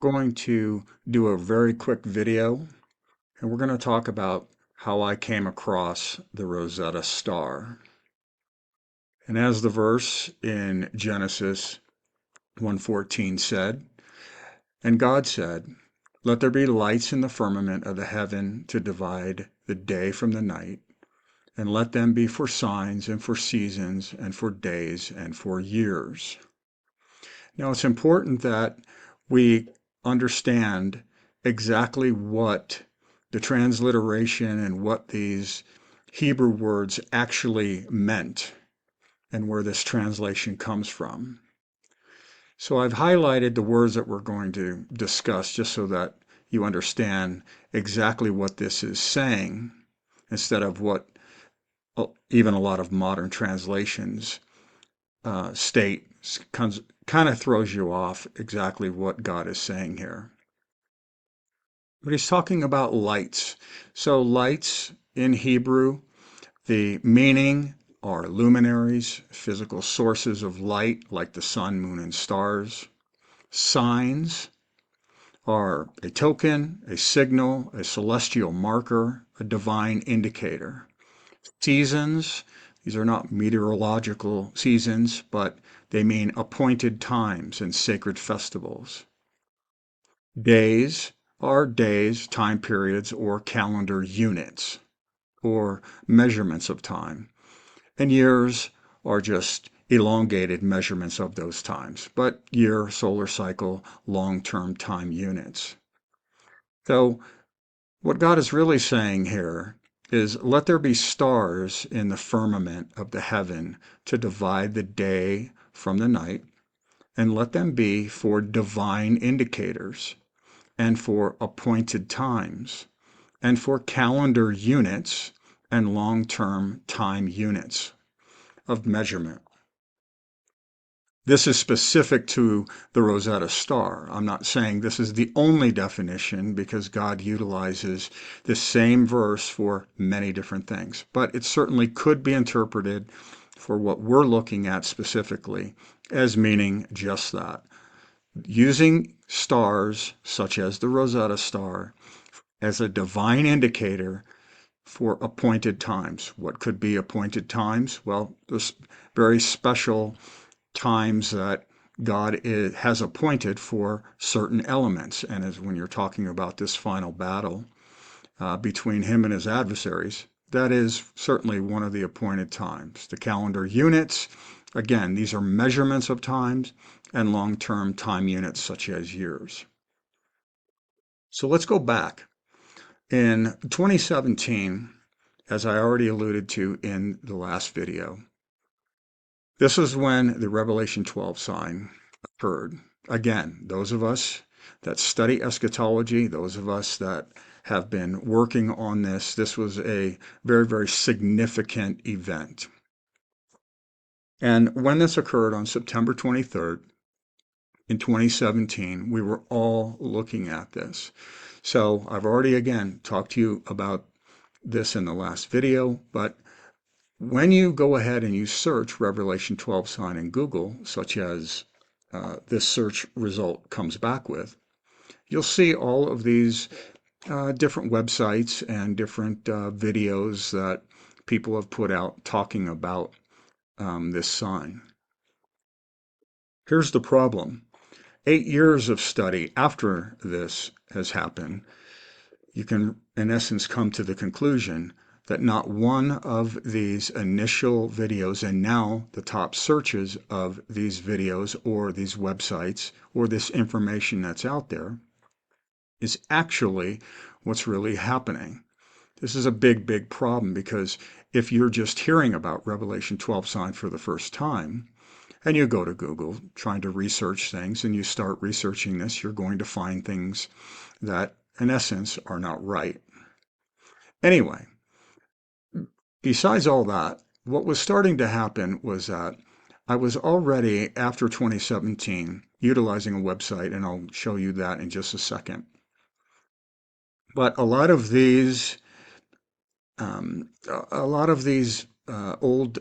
Going to do a very quick video, and we're going to talk about how I came across the Rosetta Star. And as the verse in Genesis 1:14 said, "And God said, Let there be lights in the firmament of the heaven to divide the day from the night, and let them be for signs and for seasons and for days and for years." Now, it's important that we understand exactly what the transliteration and what these Hebrew words actually meant and where this translation comes from. So I've highlighted the words that we're going to discuss just so that you understand exactly what this is saying instead of what even a lot of modern translations state. Kind of throws you off exactly what God is saying here. But he's talking about lights. So lights in Hebrew, the meaning are luminaries, physical sources of light like the sun, moon, and stars. Signs are a token, a signal, a celestial marker, a divine indicator. Seasons, these are not meteorological seasons, but they mean appointed times and sacred festivals. Days are days, time periods, or calendar units, or measurements of time. And years are just elongated measurements of those times, but year, solar cycle, long-term time units. So what God is really saying here is, let there be stars in the firmament of the heaven to divide the day from the night, and let them be for divine indicators, and for appointed times, and for calendar units and long-term time units of measurement. This is specific to the Rosetta Star. I'm not saying this is the only definition because God utilizes the same verse for many different things, but it certainly could be interpreted for what we're looking at specifically as meaning just that. Using stars such as the Rosetta Star as a divine indicator for appointed times. What could be appointed times? Well, there's very special times that God has appointed for certain elements. And as when you're talking about this final battle between him and his adversaries, that is certainly one of the appointed times. The calendar units, again, these are measurements of times and long-term time units such as years. So let's go back. In 2017, as I already alluded to in the last video, this is when the Revelation 12 sign occurred. Again, those of us that study eschatology, those of us that have been working on this was a very, very significant event. And when this occurred on September 23rd in 2017, we were all looking at this. So I've already, again, talked to you about this in the last video, but when you go ahead and you search Revelation 12 sign in Google, such as this search result comes back with, you'll see all of these different websites and different videos that people have put out talking about this sign. Here's the problem. 8 years of study after this has happened, you can, in essence, come to the conclusion that not one of these initial videos, and now the top searches of these videos or these websites or this information that's out there, is actually what's really happening. This is a big, big problem because if you're just hearing about Revelation 12 sign for the first time, and you go to Google trying to research things and you start researching this, you're going to find things that, in essence, are not right. Anyway, besides all that, what was starting to happen was that I was already, after 2017, utilizing a website, and I'll show you that in just a second. But a lot of these old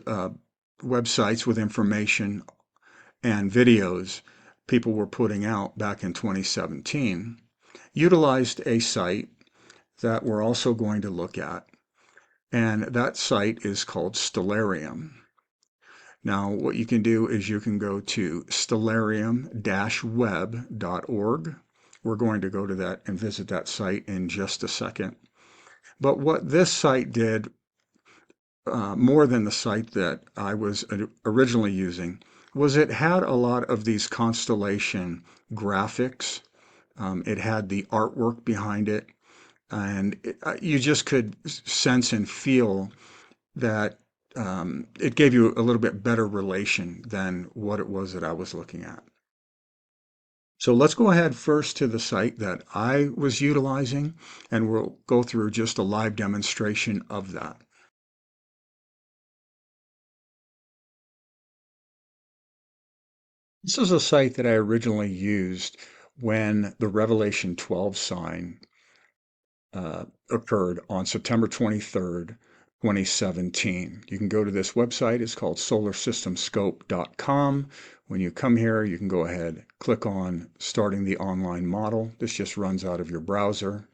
websites with information and videos, people were putting out back in 2017 utilized a site that we're also going to look at, and that site is called Stellarium. Now, what you can do is you can go to stellarium-web.org. We're going to go to that and visit that site in just a second. But what this site did, more than the site that I was originally using, was it had a lot of these constellation graphics. It had the artwork behind it, and you just could sense and feel that it gave you a little bit better relation than what it was that I was looking at. So let's go ahead first to the site that I was utilizing, and we'll go through just a live demonstration of that. This is a site that I originally used when the Revelation 12 sign occurred on September 23rd, 2017. You can go to this website. It's called solarsystemscope.com. When you come here, you can go ahead, click on starting the online model. This just runs out of your browser.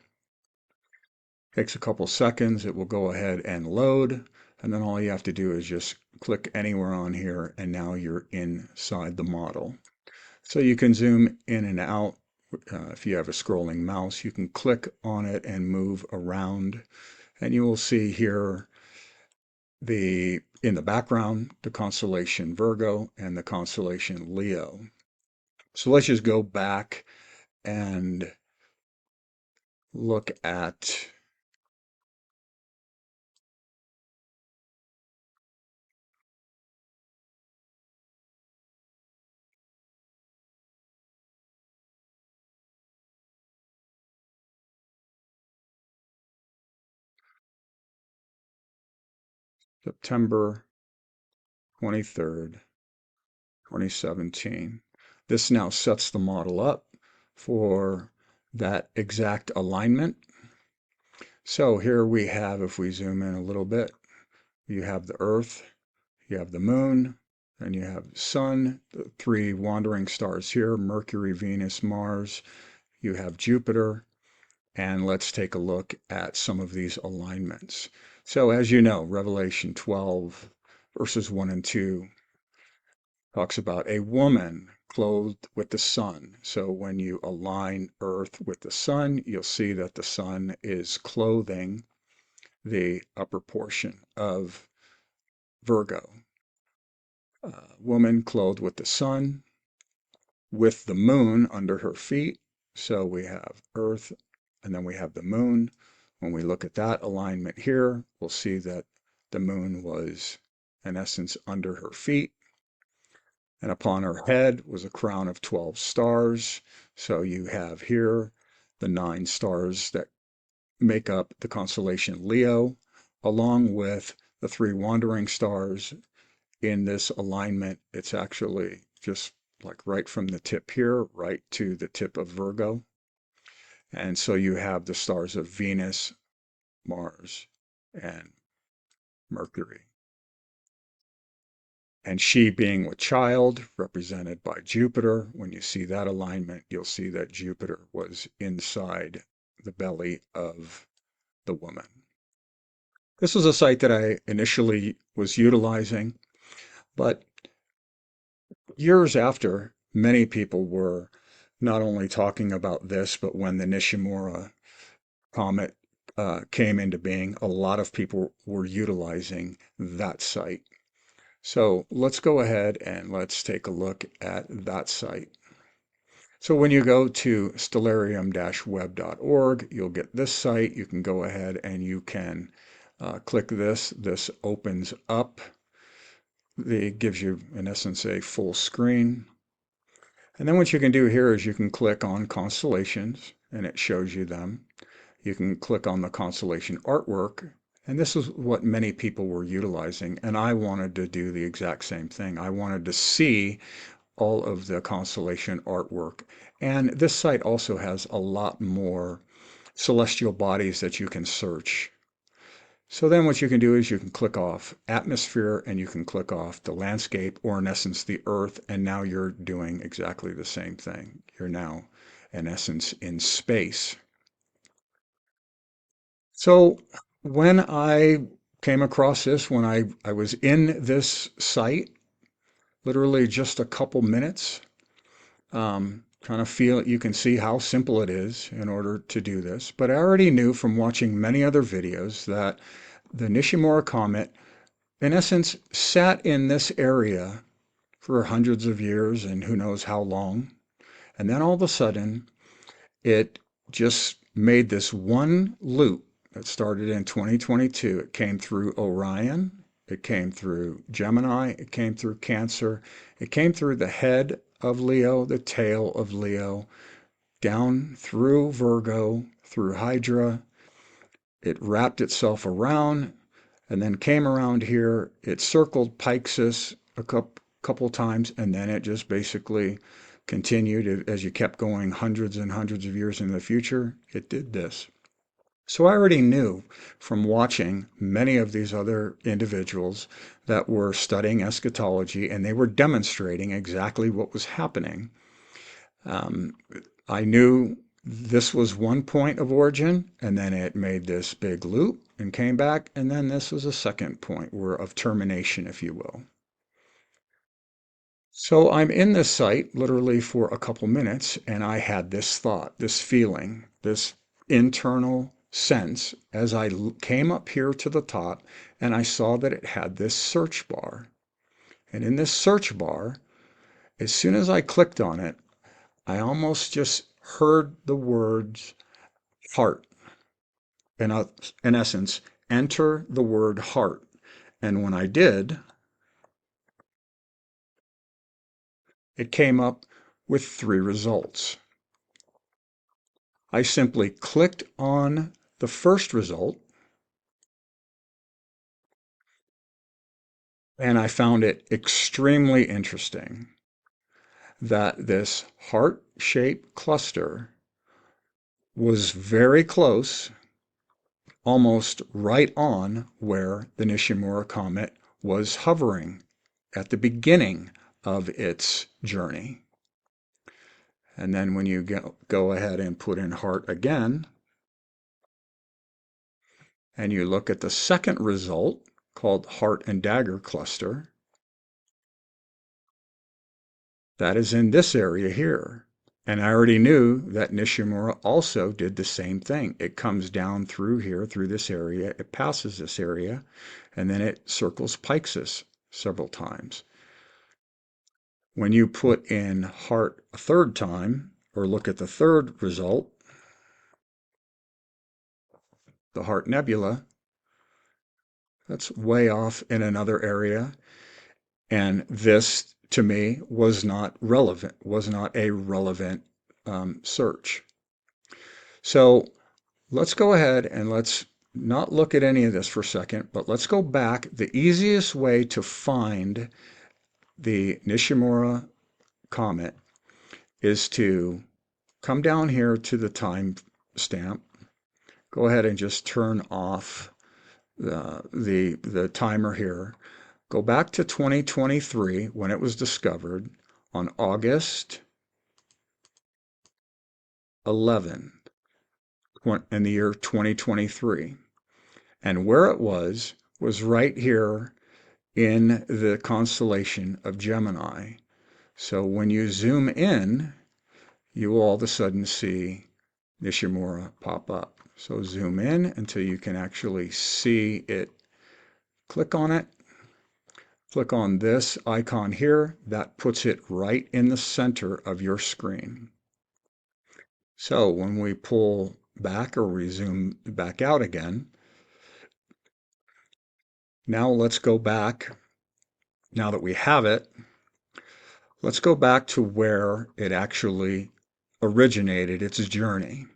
Takes a couple seconds. It will go ahead and load. And then all you have to do is just click anywhere on here, and now you're inside the model. So you can zoom in and out. If you have a scrolling mouse, you can click on it and move around, and you will see here in the background the constellation Virgo and the constellation Leo. So let's just go back and look at September 23rd, 2017. This now sets the model up for that exact alignment. So here we have, if we zoom in a little bit, you have the Earth, you have the Moon, and you have the Sun, the three wandering stars here, Mercury, Venus, Mars. You have Jupiter, and let's take a look at some of these alignments. So as you know, Revelation 12, verses 1 and 2, talks about a woman clothed with the sun. So when you align Earth with the sun, you'll see that the sun is clothing the upper portion of Virgo. Woman clothed with the sun, with the moon under her feet. So we have Earth, and then we have the moon. When we look at that alignment here, we'll see that the moon was, in essence, under her feet. And upon her head was a crown of 12 stars. So you have here the 9 stars that make up the constellation Leo, along with the 3 wandering stars. In this alignment, it's actually just like right from the tip here, right to the tip of Virgo. And so you have the stars of Venus, Mars, and Mercury. And she being with child, represented by Jupiter. When you see that alignment, you'll see that Jupiter was inside the belly of the woman. This was a site that I initially was utilizing, but years after, many people were not only talking about this, but when the Nishimura comet came into being, a lot of people were utilizing that site. So let's go ahead and let's take a look at that site. So when you go to stellarium-web.org, you'll get this site. You can go ahead and you can click this. This opens up. It gives you, in essence, a full screen. And then what you can do here is you can click on constellations, and it shows you them. You can click on the constellation artwork, and this is what many people were utilizing, and I wanted to do the exact same thing. I wanted to see all of the constellation artwork. And this site also has a lot more celestial bodies that you can search. So then what you can do is you can click off atmosphere and you can click off the landscape, or in essence the earth, and now you're doing exactly the same thing. You're now in essence in space. So when I came across this, when I was in this site, literally just a couple minutes, kind of feel you can see how simple it is in order to do this. But I already knew from watching many other videos that the Nishimura comet, in essence, sat in this area for hundreds of years and who knows how long. And then all of a sudden, it just made this one loop that started in 2022. It came through Orion, it came through Gemini, it came through Cancer, it came through the head of Leo, the tail of Leo, down through Virgo, through Hydra. It wrapped itself around and then came around here. It circled Pyxis a couple times, and then it just basically continued as you kept going hundreds and hundreds of years into the future. It did this. So I already knew from watching many of these other individuals that were studying eschatology, and they were demonstrating exactly what was happening. I knew this was one point of origin, and then it made this big loop and came back, and then this was a second point of termination, if you will. So I'm in this site literally for a couple minutes, and I had this thought, this feeling, this internal sense as I came up here to the top, and I saw that it had this search bar. And in this search bar, as soon as I clicked on it, I almost just heard the words heart. In essence, enter the word heart. And when I did, it came up with three results. I simply clicked on the first result, and I found it extremely interesting that this heart-shaped cluster was very close, almost right on where the Nishimura comet was hovering at the beginning of its journey. And then when you go ahead and put in heart again, and you look at the second result called heart and dagger cluster, that is in this area here. And I already knew that Nishimura also did the same thing. It comes down through here, through this area, it passes this area, and then it circles Pyxis several times. When you put in heart a third time, or look at the third result, the heart nebula, that's way off in another area. And this, to me, was not relevant, was not a relevant search. So let's go ahead and let's not look at any of this for a second, but let's go back. The easiest way to find the Nishimura comet is to come down here to the time stamp. Go ahead and just turn off the timer here. Go back to 2023 when it was discovered on August 11 in the year 2023. And where it was right here in the constellation of Gemini. So when you zoom in, you will all of a sudden see Nishimura pop up. So zoom in until you can actually see it. Click on it. Click on this icon here. That puts it right in the center of your screen. So when we pull back or we zoom back out again, now let's go back. Now that we have it, let's go back to where it actually originated its journey.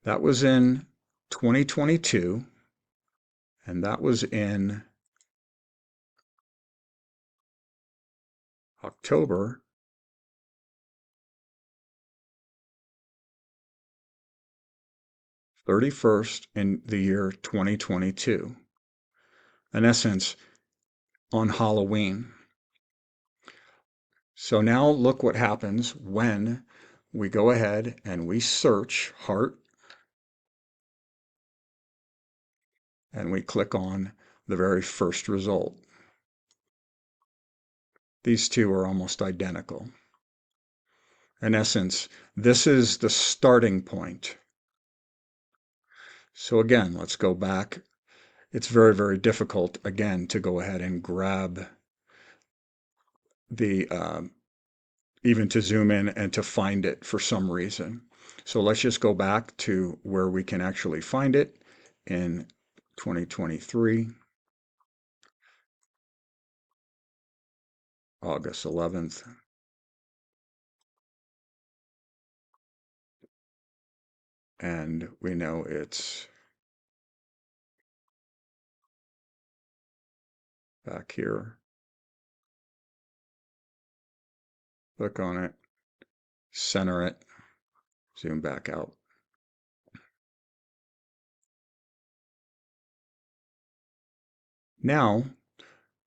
That was in 2022, and that was in October 31st in the year 2022. in essence, on Halloween. So now look what happens when we go ahead and we search heart and we click on the very first result. These two are almost identical. In essence, this is the starting point. So again, let's go back. It's very, very difficult, again, to go ahead and grab the, even to zoom in and to find it for some reason. So let's just go back to where we can actually find it in 2023, August 11th. And we know it's back here. Click on it, center it, zoom back out. Now,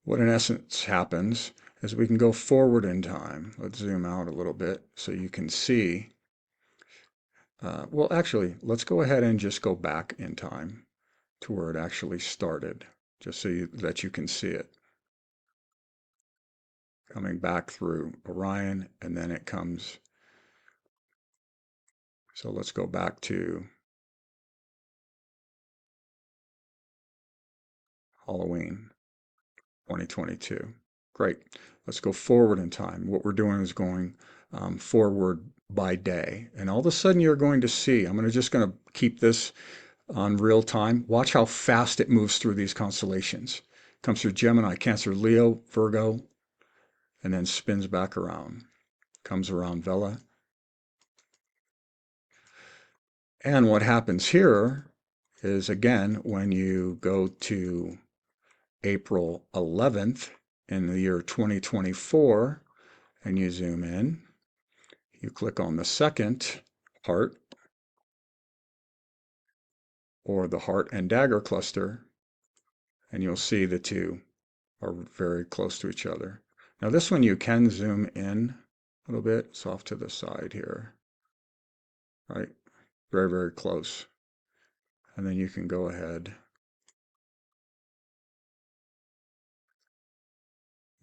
what in essence happens is we can go forward in time. Let's zoom out a little bit so you can see. Well, actually, let's go ahead and just go back in time to where it actually started, just so that you can see it. Coming back through Orion, and then it comes. So let's go back to Halloween 2022. Great. Let's go forward in time. What we're doing is going forward by day. And all of a sudden you're going to see, just going to keep this on real time. Watch how fast it moves through these constellations. Comes through Gemini, Cancer, Leo, Virgo, and then spins back around. Comes around Vela. And what happens here is, again, when you go to April 11th in the year 2024 and you zoom in, you click on the second heart or the heart and dagger cluster, and you'll see the two are very close to each other. Now this one you can zoom in a little bit. It's off to the side here, right? Very, very close. And then you can go ahead,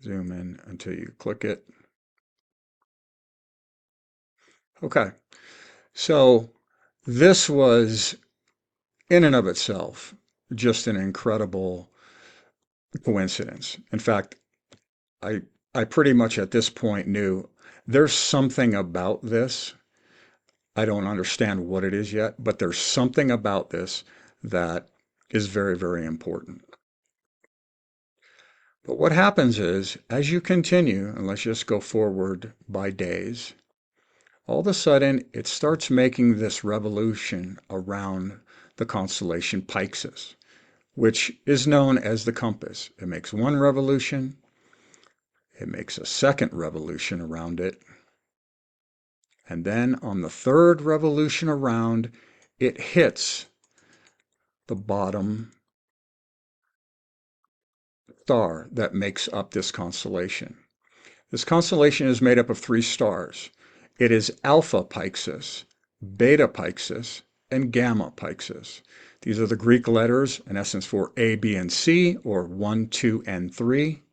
zoom in until you click it. Okay, so this was in and of itself just an incredible coincidence. In fact, I pretty much at this point knew there's something about this. I don't understand what it is yet, but there's something about this that is very, very important. But what happens is, as you continue, and let's just go forward by days, all of a sudden it starts making this revolution around the constellation Pyxis, which is known as the compass. It makes one revolution, it makes a second revolution around it, and then on the third revolution around, it hits the bottom star that makes up this constellation. This constellation is made up of three stars. It is Alpha Pyxis, Beta Pyxis, and Gamma Pyxis. These are the Greek letters, in essence, for A, B, and C, or 1, 2, and 3.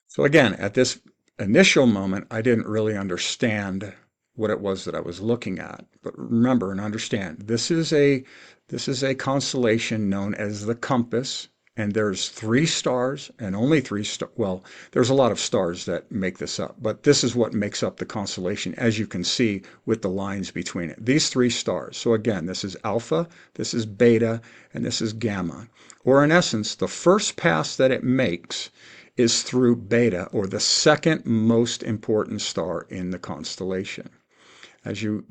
So again, at this initial moment, I didn't really understand what it was that I was looking at. But remember and understand, this is a constellation known as the compass, and there's three stars and only three stars. Well, there's a lot of stars that make this up, but this is what makes up the constellation, as you can see with the lines between it. These three stars. So again, this is Alpha, this is Beta, and this is Gamma. Or in essence, the first pass that it makes is through Beta, or the second most important star in the constellation. As we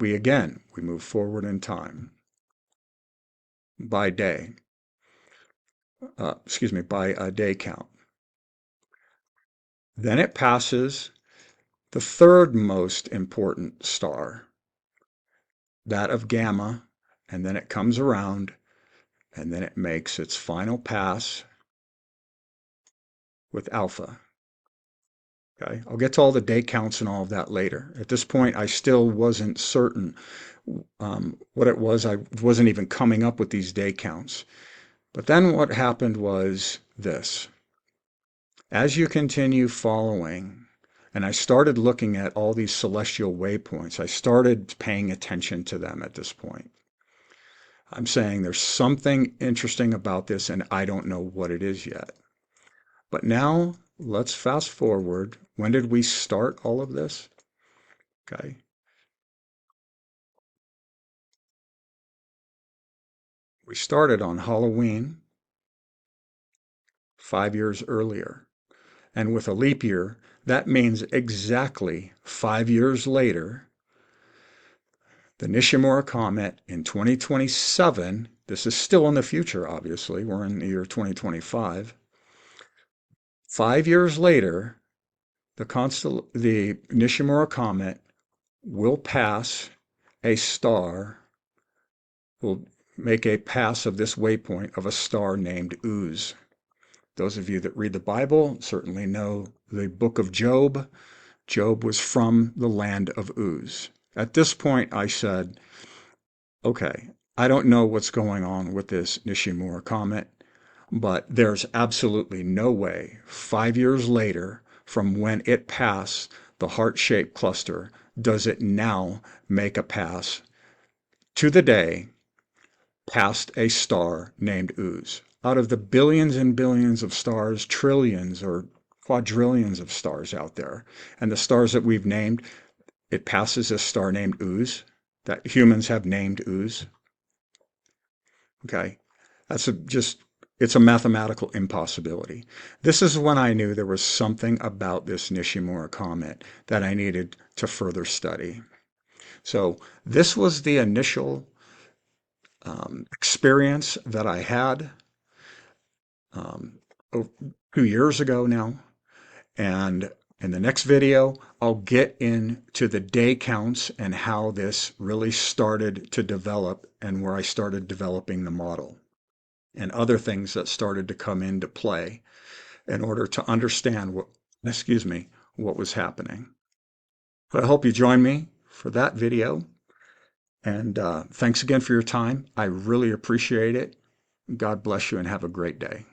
move forward in time by day, by a day count. Then it passes the third most important star, that of Gamma, and then it comes around and then it makes its final pass with alpha. Okay, I'll get to all the day counts and all of that later. At this point, I still wasn't certain what it was. I wasn't even coming up with these day counts. But then what happened was this. As you continue following, and I started looking at all these celestial waypoints, I started paying attention to them at this point. I'm saying there's something interesting about this, and I don't know what it is yet. But now let's fast forward. When did we start all of this? Okay. We started on Halloween 5 years earlier. And with a leap year, that means exactly 5 years later, the Nishimura comet in 2027, this is still in the future, obviously, we're in the year 2025. 5 years later, the Nishimura comet will pass a star, will make a pass of this waypoint of a star named Uz. Those of you that read the Bible certainly know the book of Job. Job was from the land of Uz. At this point, I said, okay, I don't know what's going on with this Nishimura comet, but there's absolutely no way 5 years later from when it passed the heart-shaped cluster does it now make a pass to the day past a star named Uz. Out of the billions and billions of stars, trillions or quadrillions of stars out there, and the stars that we've named, it passes a star named Uz, that humans have named Uz. Okay, it's a mathematical impossibility. This is when I knew there was something about this Nishimura comet that I needed to further study. So this was the initial experience that I had 2 years ago now. And in the next video, I'll get into the day counts and how this really started to develop and where I started developing the model and other things that started to come into play in order to understand what was happening. I hope you join me for that video. And thanks again for your time. I really appreciate it. God bless you and have a great day.